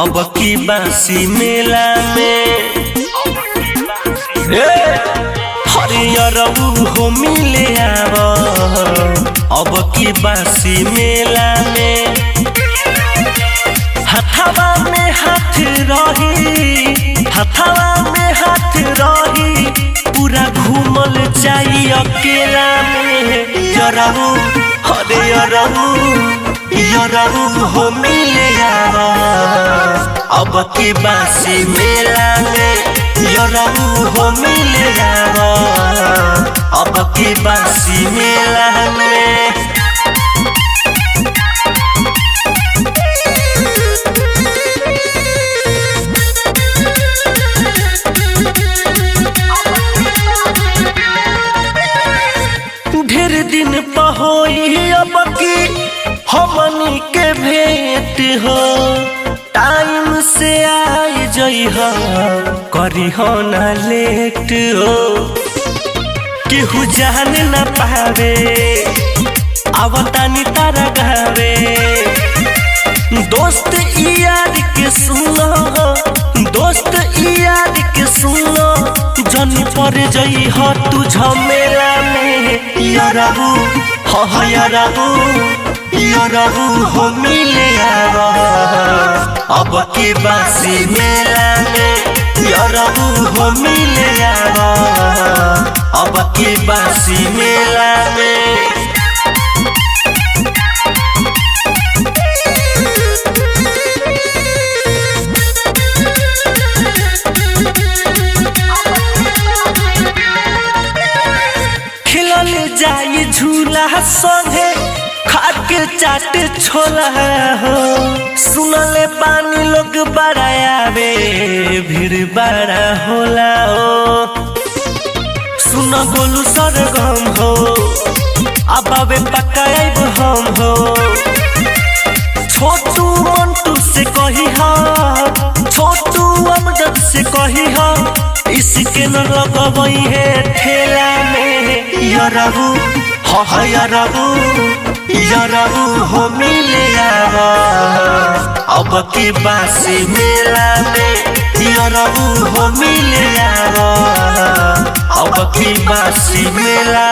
अब की बासी मेला में हरियर हो मिले आव अब की बासी मेला में हथवा में हाथ रही हथवा में हाथ रही पूरा घूमल जाई अकेला में यरहु हरे यरहु हो मिले आव अब की बासी मेला में यरहु हो मिले आव अब की बासी मेला में ढेर दिन पहोई अब की हमनी के भेंट हो टाइम से आई जई हो करी हो ना लेट हो केहू जान न पावे आवतानी तारा गावे दोस्त यार के सुनो दोस्त यार के सुनो जन पर जई हो तू झमेला में यरहु हो यरहु हो मिले आव अब की बासी मेला में यरहु हो मिले आव अब की बासी मेला में जाई झूला संगे खाके चाट छोला हो सुनले पानी लोग बड़ा आवे भीड़ बड़ा होला हो सुन बोलू सरगम हो अबावे पकाइब हम हो छोटू मंटू से कही हा छोटू अमजद से कही हा इसके न लगवई है ठेला में यरहु हो यरहु हो मिले आव अब की बासी मेला में यरहु हो मिले आव अब की बासी मेला